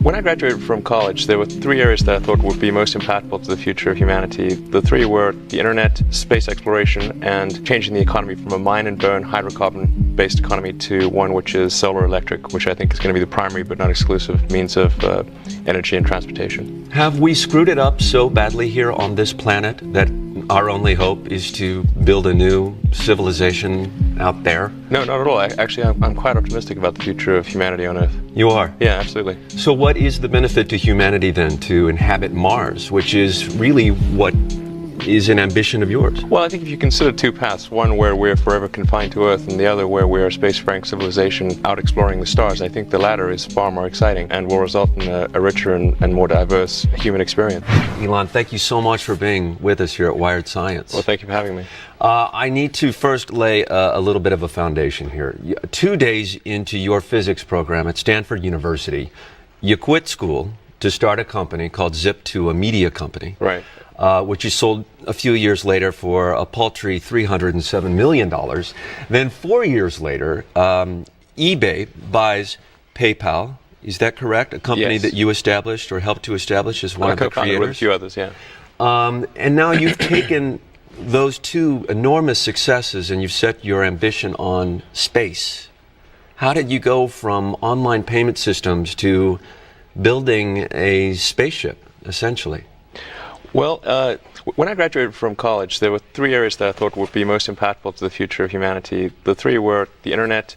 When I graduated from college, there were three areas that I thought would be most impactful to the future of humanity. The three were the internet, space exploration, and changing the economy from a mine and burn hydrocarbon-based economy to one which is solar electric, which I think is going to be the primary but not exclusive means of energy and transportation. Have we screwed it up so badly here on this planet that our only hope is to build a new civilization out there? No, not at all. I'm quite optimistic about the future of humanity on Earth. You are? Yeah, absolutely. So what is the benefit to humanity then to inhabit Mars, which is really what is an ambition of yours? Well, I think if you consider two paths, one where we're forever confined to Earth and the other where we're a spacefaring civilization out exploring the stars, I think the latter is far more exciting and will result in a richer and more diverse human experience. Elon, thank you so much for being with us here at Wired Science. Well, thank you for having me. I need to first lay a little bit of a foundation here. 2 days into your physics program at Stanford University, you quit school to start a company called Zip2, a media company. Right. Which you sold a few years later for a paltry $307 million. Then 4 years later, eBay buys PayPal. Is that correct? A company Yes. that you established or helped to establish as one of the creators? With a few others, yeah. And now you've taken those two enormous successes and you've set your ambition on space. How did you go from online payment systems to building a spaceship, essentially? Well, when I graduated from college, there were three areas that I thought would be most impactful to the future of humanity. The three were the internet,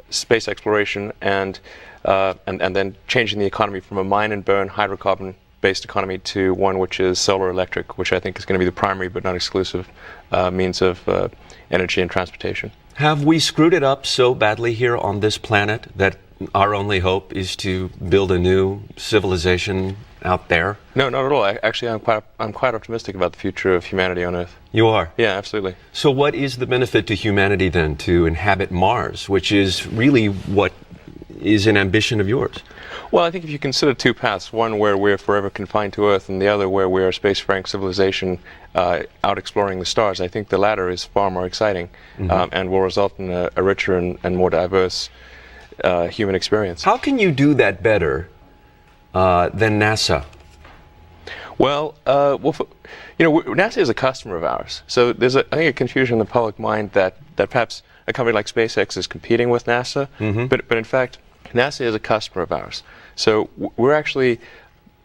space exploration, and then changing the economy from a mine and burn hydrocarbon-based economy to one which is solar electric, which I think is going to be the primary but not exclusive means of energy and transportation. Have we screwed it up so badly here on this planet that our only hope is to build a new civilization out there? No, not at all. I'm quite optimistic about the future of humanity on Earth. You are? Yeah, absolutely. So what is the benefit to humanity then to inhabit Mars, which is really what is an ambition of yours? Well, I think if you consider two paths, one where we're forever confined to Earth and the other where we're a spacefaring civilization out exploring the stars, I think the latter is far more exciting and will result in a richer and more diverse human experience. How can you do that better than NASA? Well, NASA is a customer of ours. So there's I think a confusion in the public mind that perhaps a company like SpaceX is competing with NASA, but in fact, NASA is a customer of ours. So we're actually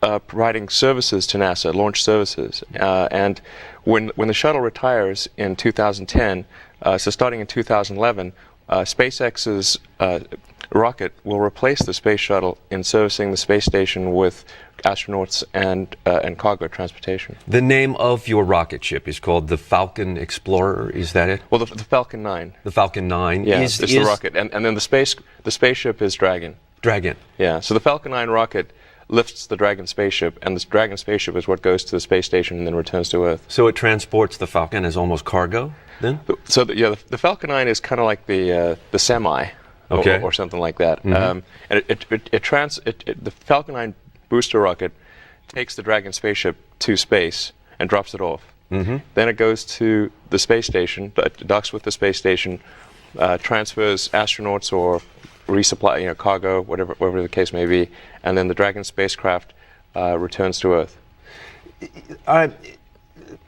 providing services to NASA, launch services. And when the shuttle retires in 2010, so starting in 2011, SpaceX's rocket will replace the space shuttle in servicing the space station with astronauts and cargo transportation. The name of your rocket ship is called the Falcon Explorer, is that it? Well, the Falcon 9. The Falcon 9 Yeah, it's the rocket. And then the spaceship is Dragon. Dragon. Yeah, so the Falcon 9 rocket lifts the Dragon spaceship, and this Dragon spaceship is what goes to the space station and then returns to Earth. So it transports the Falcon as almost cargo, then? So the Falcon 9 is kind of like the semi, okay, or something like that. And the Falcon 9 booster rocket takes the Dragon spaceship to space and drops it off. Then it goes to the space station, docks with the space station, transfers astronauts or resupply, cargo, whatever the case may be, and then the Dragon spacecraft returns to Earth.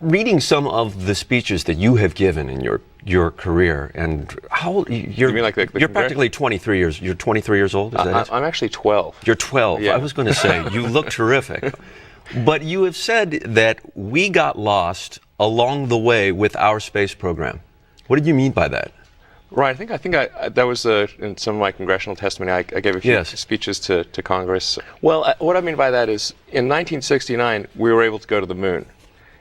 Reading some of the speeches that you have given in your career, and how old you're? You mean like you're practically 23 years. You're 23 years old. Is that it? I'm actually 12. You're 12. Yeah. I was going to say you look terrific, but you have said that we got lost along the way with our space program. What did you mean by that? Right. I think that was in some of my congressional testimony. I gave a few speeches to Congress. Well, what I mean by that is, in 1969, we were able to go to the moon,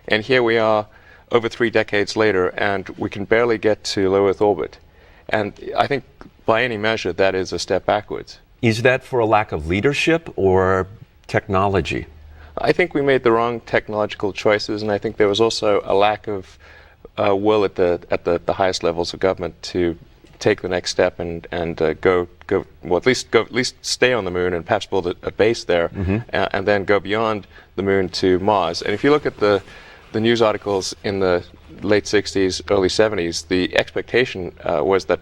and here we are, over 3 decades later, and we can barely get to low Earth orbit. And I think, by any measure, that is a step backwards. Is that for a lack of leadership or technology? I think we made the wrong technological choices, and I think there was also a lack of will at the highest levels of government to take the next step and go well, at least stay on the moon and perhaps build a base there, and then go beyond the moon to Mars. And if you look at the news articles in the late 60s, early 70s, the expectation was that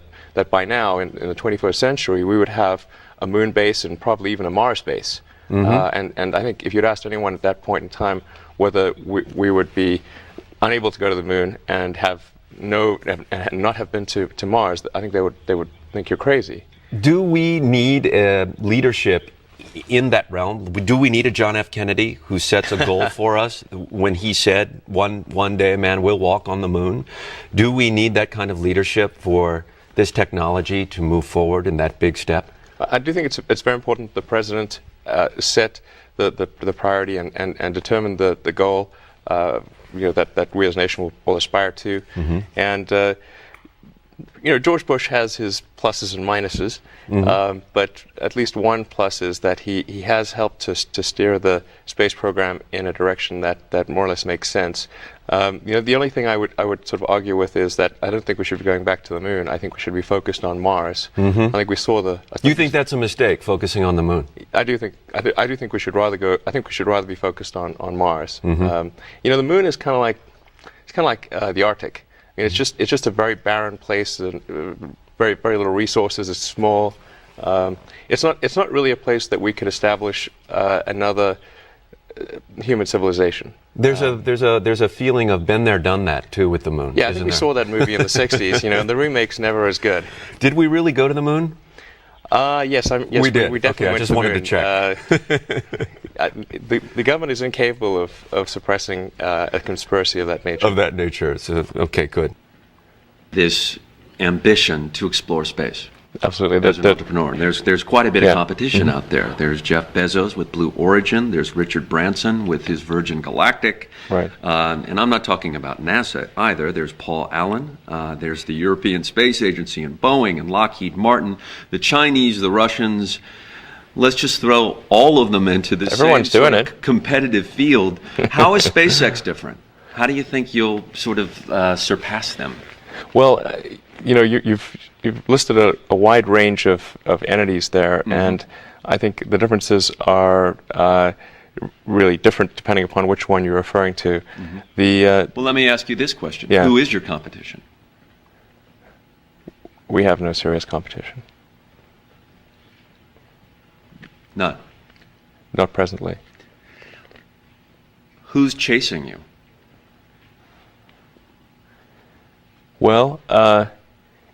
by now, in the 21st century, we would have a moon base and probably even a Mars base. And I think if you'd asked anyone at that point in time whether we would be unable to go to the moon and not have been to Mars, I think they would think you're crazy. Do we need leadership in that realm? Do we need a John F. Kennedy who sets a goal for us when he said one day a man will walk on the moon? Do we need that kind of leadership for this technology to move forward in that big step? I do think it's very important the president set the priority and determine the goal that we as a nation will aspire to. And George Bush has his pluses and minuses, but at least one plus is that he has helped to steer the space program in a direction that more or less makes sense. The only thing I would sort of argue with is that I don't think we should be going back to the moon. I think we should be focused on Mars. I think we saw You think that's a mistake, focusing on the moon? I do think we should rather go. I think we should rather be focused on Mars. The moon is kind of like the Arctic. I mean, it's just a very barren place, and very little resources. It's small. It's not really a place that we could establish another human civilization. There's a feeling of been there, done that too with the moon. Yeah, I think we saw that movie in the '60s. And the remake's never as good. Did we really go to the moon? Yes, we did. We definitely went I just to the wanted moon. to check. The government is incapable of suppressing a conspiracy of that nature. Of that nature. So, okay, good. This ambition to explore space. Absolutely. As an entrepreneur, there's quite a bit of competition out there. There's Jeff Bezos with Blue Origin. There's Richard Branson with his Virgin Galactic. Right. And I'm not talking about NASA either. There's Paul Allen. There's the European Space Agency and Boeing and Lockheed Martin. The Chinese, the Russians. Let's just throw all of them into the Everyone's same doing sort of competitive field. How is SpaceX different? How do you think you'll sort of surpass them? Well, you've listed a wide range of entities there, and I think the differences are really different depending upon which one you're referring to. Well, let me ask you this question. Yeah. Who is your competition? We have no serious competition. None? Not presently. Who's chasing you? Well,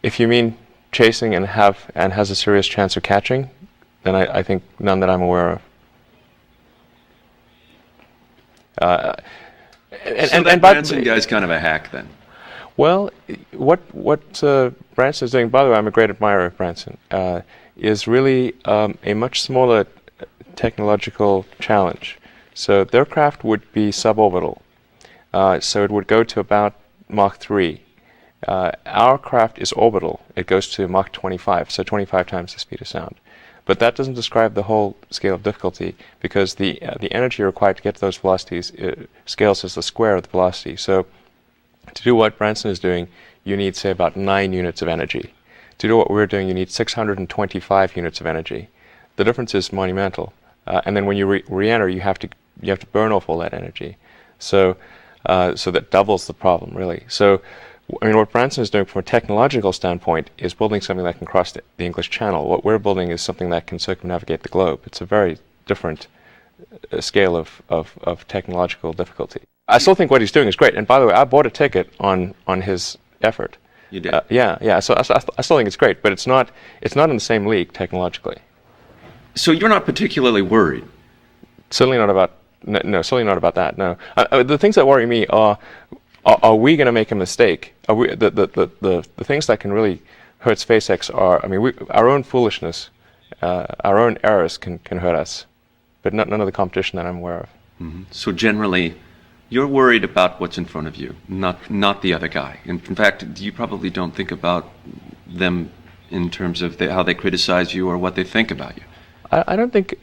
if you mean chasing and has a serious chance of catching, then I think none that I'm aware of. And that Branson guy's kind of a hack, then. Well, what Branson is doing, by the way, I'm a great admirer of Branson, is really a much smaller technological challenge. So their craft would be suborbital. So it would go to about Mach 3. Our craft is orbital. It goes to Mach 25, so 25 times the speed of sound. But that doesn't describe the whole scale of difficulty, because the energy required to get to those velocities scales as the square of the velocity. So to do what Branson is doing, you need, say, about 9 units of energy. To do what we're doing, you need 625 units of energy. The difference is monumental. And then when you re-enter, you have to burn off all that energy. So that doubles the problem, really. So I mean, what Branson is doing from a technological standpoint is building something that can cross the English Channel. What we're building is something that can circumnavigate the globe. It's a very different scale of technological difficulty. I still think what he's doing is great. And by the way, I bought a ticket on his effort. You did? Yeah. So I still think it's great, but it's not in the same league technologically. So you're not particularly worried? Certainly not about certainly not about that. No. The things that worry me are we going to make a mistake? Are we the things that can really hurt SpaceX are, I mean, our own foolishness, our own errors can hurt us, but none of the competition that I'm aware of. So generally, you're worried about what's in front of you, not the other guy. In fact, you probably don't think about them in terms of how they criticize you or what they think about you. I don't think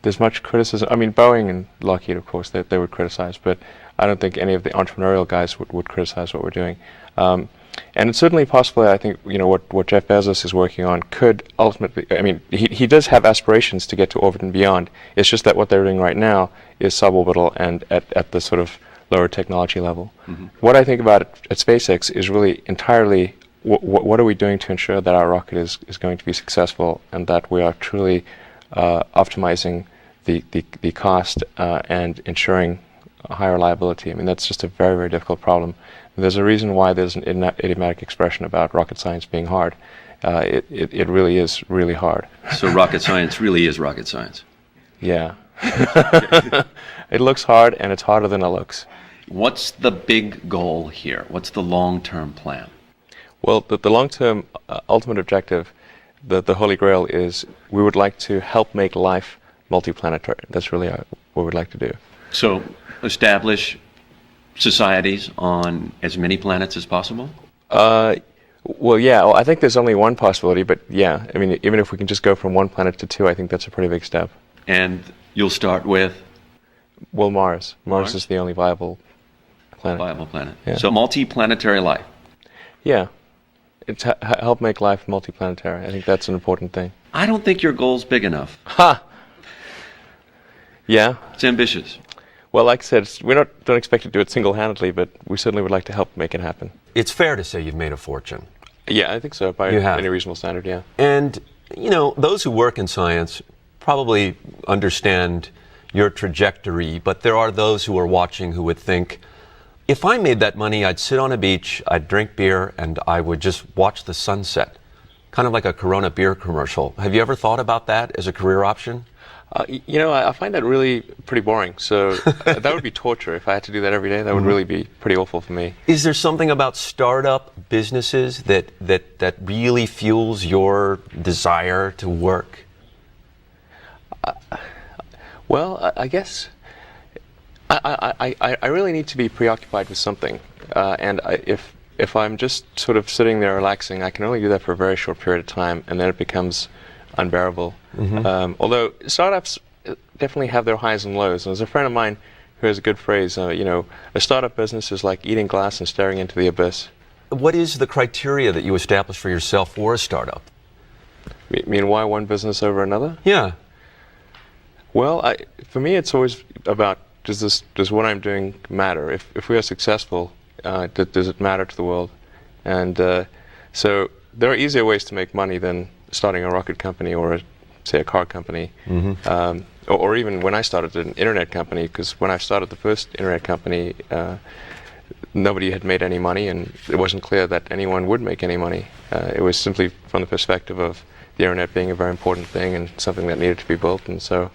there's much criticism. I mean, Boeing and Lockheed, of course, they would criticize, but I don't think any of the entrepreneurial guys would criticize what we're doing. And it's certainly possible, I think, what Jeff Bezos is working on could ultimately, I mean, he does have aspirations to get to orbit and beyond. It's just that what they're doing right now is suborbital and at the sort of lower technology level. What I think about at SpaceX is really entirely what are we doing to ensure that our rocket is going to be successful and that we are truly optimizing the cost and ensuring high reliability. I mean, that's just a very, very difficult problem. And there's a reason why there's an idiomatic expression about rocket science being hard. It really is really hard. So rocket science really is rocket science. Yeah. It looks hard, and it's harder than it looks. What's the big goal here? What's the long-term plan? Well, the long-term ultimate objective, the Holy Grail, is we would like to help make life multiplanetary. That's really what we'd like to do. So establish societies on as many planets as possible? Well, yeah. Well, I think there's only one possibility, but yeah. I mean, even if we can just go from one planet to two, I think that's a pretty big step. And you'll start with? Well, Mars. Mars is the only viable planet. Viable planet. Yeah. So multiplanetary life. Yeah. It's help make life multiplanetary. I think that's an important thing. I don't think your goal's big enough. Ha! Yeah. It's ambitious. Well, like I said, we don't expect to do it single-handedly, but we certainly would like to help make it happen. It's fair to say you've made a fortune. Yeah, I think so, by any reasonable standard, yeah. And, you know, those who work in science probably understand your trajectory, but there are those who are watching who would think, if I made that money, I'd sit on a beach, I'd drink beer, and I would just watch the sunset. Kind of like a Corona beer commercial. Have you ever thought about that as a career option? You know, I find that really pretty boring. So that would be torture. If I had to do that every day, that would really be pretty awful for me. Is there something about startup businesses that really fuels your desire to work? Well, I guess I really need to be preoccupied with something. And if I'm just sort of sitting there relaxing, I can only do that for a very short period of time, and then it becomes unbearable. Although startups definitely have their highs and lows. And there's a friend of mine who has a good phrase, you know, a startup business is like eating glass and staring into the abyss. What is the criteria that you establish for yourself for a startup? You mean why one business over another? Yeah. Well, for me, it's always about, does what I'm doing matter? If we are successful, does it matter to the world? And so there are easier ways to make money than starting a rocket company or, say, a car company. Or even when I started an internet company, because when I started the first internet company, nobody had made any money, and it wasn't clear that anyone would make any money. It was simply from the perspective of the internet being a very important thing and something that needed to be built, and so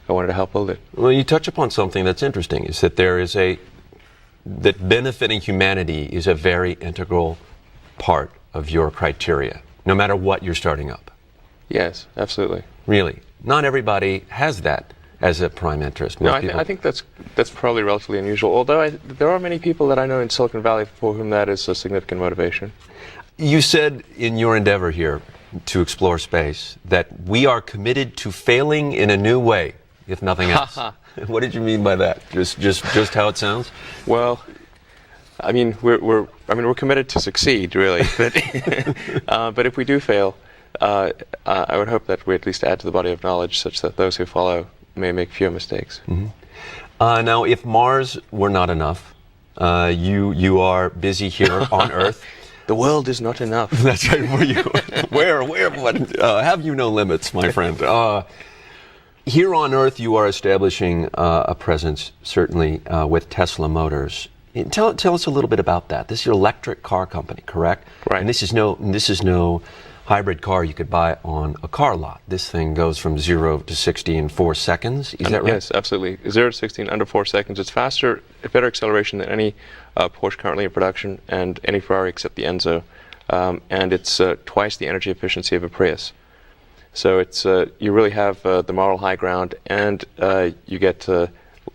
I wanted to help build it. Well, you touch upon something that's interesting, is that that benefiting humanity is a very integral part of your criteria, no matter what you're starting up. Yes, absolutely. Really? Not everybody has that as a prime interest. No, I think that's probably relatively unusual, although there are many people that I know in Silicon Valley for whom that is a significant motivation. You said in your endeavor here to explore space that we are committed to failing in a new way, if nothing else. What did you mean by that? Just how it sounds? Well, I mean we're committed to succeed, really. But if we do fail, I would hope that we at least add to the body of knowledge such that those who follow may make fewer mistakes. Now, if Mars were not enough, you are busy here on Earth. The world is not enough. That's right. Where? What? Have you no limits, my friend? Here on Earth, you are establishing a presence, certainly with Tesla Motors. Tell us a little bit about that. This is your electric car company, correct? Right. And this is no hybrid car you could buy on a car lot. This thing goes from 0 to 60 in 4 seconds. Is that right? Yes, absolutely. 0 to 60 in under 4 seconds. It's faster, better acceleration than any Porsche currently in production and any Ferrari except the Enzo. And it's twice the energy efficiency of a Prius. So it's you really have the moral high ground, and you get to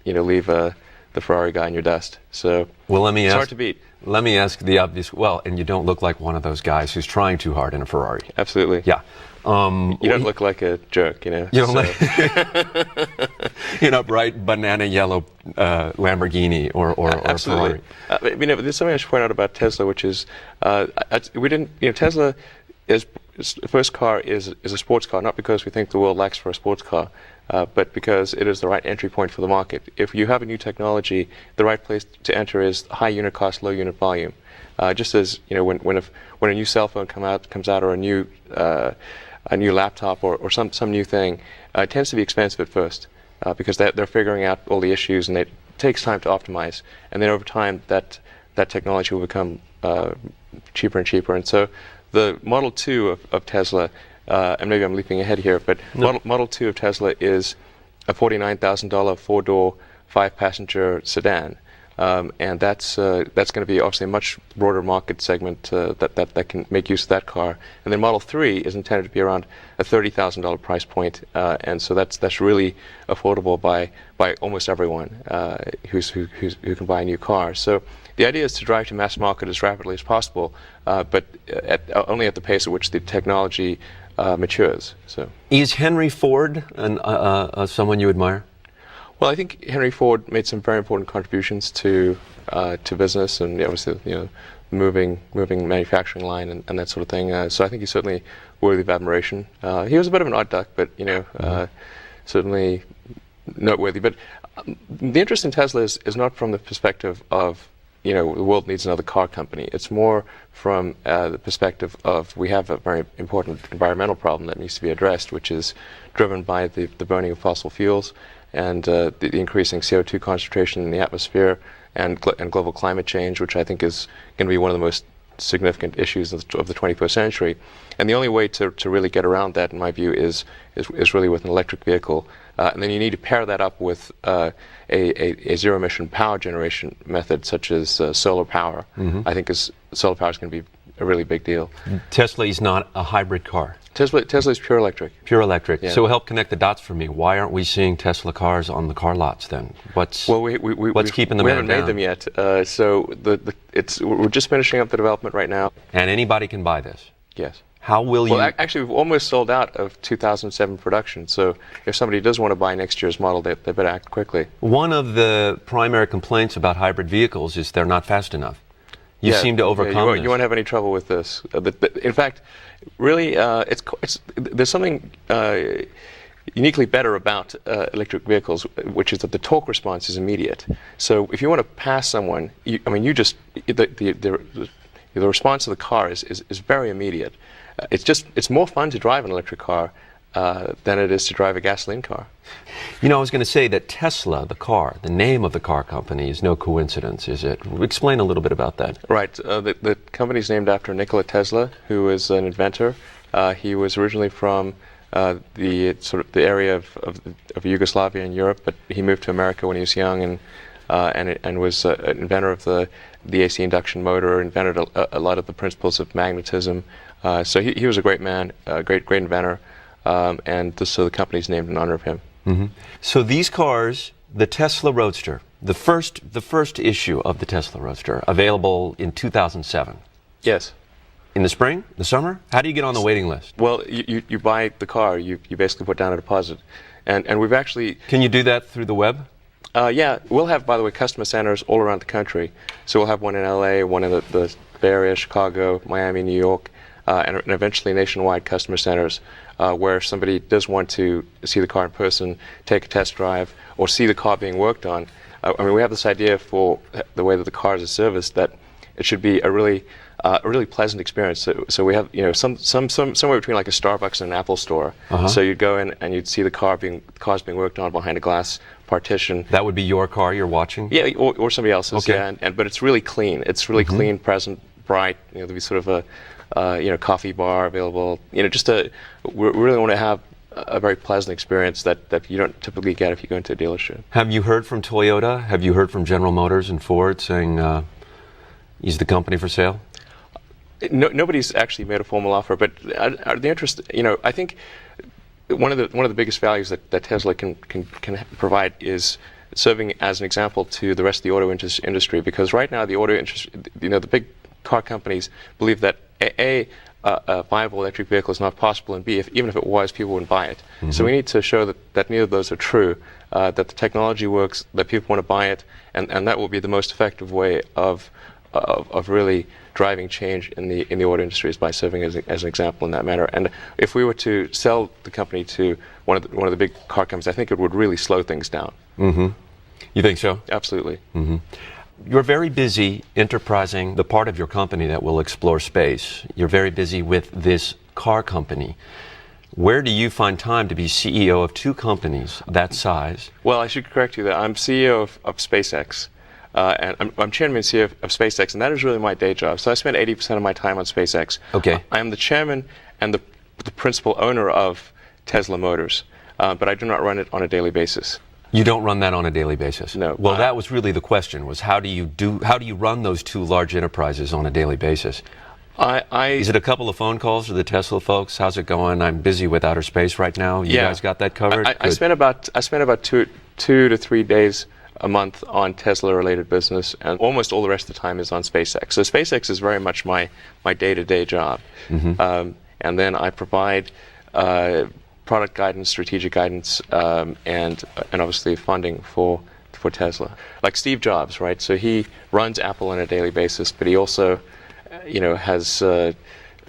leave the Ferrari guy in your dust. So it's hard to beat. Let me ask the obvious. Well, and you don't look like one of those guys who's trying too hard in a Ferrari. Absolutely. Yeah. You don't look like a jerk, You don't in a bright banana yellow Lamborghini or Absolutely. Ferrari. There's something I should point out about Tesla, which is Tesla is the first car is a sports car, not because we think the world lacks for a sports car, but because it is the right entry point for the market. If you have a new technology, the right place to enter is high unit cost, low unit volume. Just as when a new cell phone comes out or a new a new laptop or some new thing, it tends to be expensive at first because they're figuring out all the issues, and it takes time to optimize. And then over time, that technology will become cheaper and cheaper. And so the Model 2 of Tesla, and maybe I'm leaping ahead here, but Model 2 of Tesla is a $49,000 four-door, 5-passenger sedan. And that's going to be obviously a much broader market segment that can make use of that car. And then Model 3 is intended to be around a $30,000 price point, and so that's really affordable by almost everyone who can buy a new car. So the idea is to drive to mass market as rapidly as possible, but only at the pace at which the technology matures. So is Henry Ford someone you admire? Well, I think Henry Ford made some very important contributions to business, and obviously, moving manufacturing line and that sort of thing. So I think he's certainly worthy of admiration. He was a bit of an odd duck, but certainly noteworthy. But the interest in Tesla is not from the perspective of the world needs another car company. It's more from the perspective of we have a very important environmental problem that needs to be addressed, which is driven by the burning of fossil fuels and the increasing CO2 concentration in the atmosphere and global climate change, which I think is going to be one of the most significant issues of the 21st century. And the only way to really get around that, in my view, is really with an electric vehicle. And then you need to pair that up with a zero-emission power generation method, such as solar power. I think solar power is going to be a really big deal. Tesla is not a hybrid car. Tesla is pure electric. Pure electric. Yeah. So help connect the dots for me. Why aren't we seeing Tesla cars on the car lots then? What's keeping them? We haven't made them yet. So we're just finishing up the development right now. And anybody can buy this. Yes. How will you? Well, actually, we've almost sold out of 2007 production. So if somebody does want to buy next year's model, they better act quickly. One of the primary complaints about hybrid vehicles is they're not fast enough. You seem to overcome this. You won't have any trouble with this. In fact, really, there's something uniquely better about electric vehicles, which is that the torque response is immediate. So if you want to pass someone, the response of the car is very immediate. It's more fun to drive an electric car than it is to drive a gasoline car. I was going to say that Tesla, the car, the name of the car company, is no coincidence, is it? Explain a little bit about that. Right. The company is named after Nikola Tesla, who was an inventor. He was originally from the area of Yugoslavia in Europe, but he moved to America when he was young and was an inventor of the AC induction motor, invented a lot of the principles of magnetism. So he was a great man, a great inventor, so the company's named in honor of him. So these cars, the Tesla Roadster, the first issue of the Tesla Roadster, available in 2007. Yes. In the spring, the summer? How do you get on the waiting list? Well, you buy the car, you basically put down a deposit, and we've actually. Can you do that through the web? Yeah, we'll have, by the way, customer centers all around the country. So we'll have one in LA, one in the Bay Area, Chicago, Miami, New York, and eventually nationwide customer centers where somebody does want to see the car in person, take a test drive, or see the car being worked on. We have this idea for the way that the cars are serviced that it should be a really pleasant experience. So we have somewhere between like a Starbucks and an Apple store. So you'd go in and you'd see the cars being worked on behind a glass partition. That would be your car you're watching? Yeah, or somebody else's. Okay. Yeah, but it's really clean. It's really clean, present, bright. There'll be sort of a coffee bar available. We really want to have a very pleasant experience that you don't typically get if you go into a dealership. Have you heard from Toyota? Have you heard from General Motors and Ford saying is the company for sale? Nobody's actually made a formal offer, but the interest, I think one of the biggest values that Tesla can provide is serving as an example to the rest of the auto industry, because right now the auto industry, the big car companies believe that a viable electric vehicle is not possible, and B, even if it was, people wouldn't buy it. So we need to show that neither of those are true, that the technology works, that people want to buy it, and that will be the most effective way of really driving change in the auto industry is by serving as an example in that manner. And if we were to sell the company to one of the big car companies, I think it would really slow things down. You think so? Absolutely. You're very busy enterprising the part of your company that will explore space. You're very busy with this car company. Where do you find time to be CEO of two companies that size? Well, I should correct you that I'm CEO of SpaceX. And I'm chairman and CEO of SpaceX, and that is really my day job. So I spend 80% of my time on SpaceX. Okay. I am the chairman and the principal owner of Tesla Motors, but I do not run it on a daily basis. You don't run that on a daily basis? No. Well, that was really the question, was how do you run those two large enterprises on a daily basis? Is it a couple of phone calls to the Tesla folks? How's it going? I'm busy with outer space right now. You guys got that covered? I spent about 2 to 3 days a month on Tesla-related business, and almost all the rest of the time is on SpaceX. So SpaceX is very much my day-to-day job. Mm-hmm. And then I provide product guidance, strategic guidance, and obviously funding for Tesla. Like Steve Jobs, right? So he runs Apple on a daily basis, but he also, has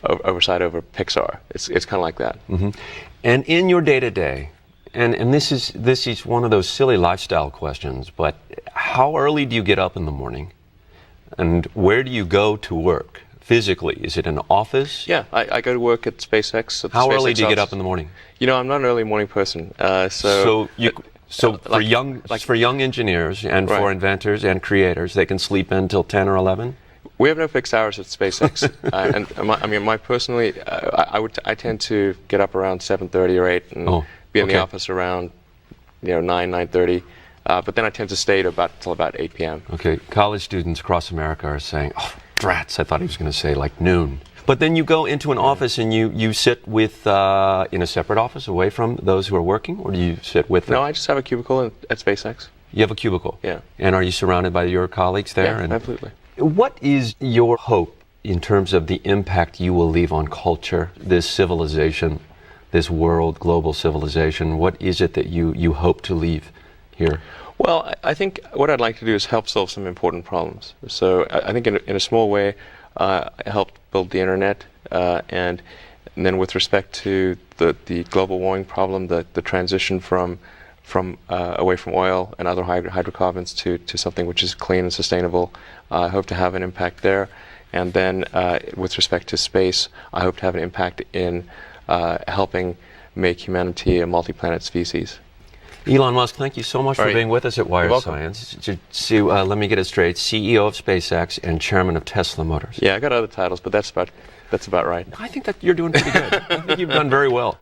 oversight over Pixar. It's kind of like that. Mm-hmm. And in your day-to-day, and this is one of those silly lifestyle questions, but how early do you get up in the morning? And where do you go to work physically? Is it an office? Yeah, I go to work at SpaceX. How early do you get up in the morning? I'm not an early morning person. So for young engineers and for inventors and creators, they can sleep in till 10 or 11? We have no fixed hours at SpaceX, and personally, I tend to get up around 7:30 or 8 and be in the office around 9:30, but then I tend to stay till about 8 p.m. Okay, college students across America are saying, "Oh, drats!" I thought he was going to say like noon. But then you go into an office and you sit with in a separate office away from those who are working, or do you sit with them? No, I just have a cubicle at SpaceX. You have a cubicle? Yeah. And are you surrounded by your colleagues there? Yeah, absolutely. What is your hope in terms of the impact you will leave on culture, this civilization, this world, global civilization? What is it that you hope to leave here? Well, I think what I'd like to do is help solve some important problems. So I think in a small way, I helped build the internet, and then with respect to the global warming problem, the transition from away from oil and other hydrocarbons to something which is clean and sustainable, I hope to have an impact there. And then with respect to space, I hope to have an impact in helping make humanity a multi-planet species. Elon Musk, thank you so much for being with us at Wired You're Science. Let me get it straight, CEO of SpaceX and chairman of Tesla Motors. Yeah, I got other titles, but that's about right. I think that you're doing pretty good. I think you've done very well.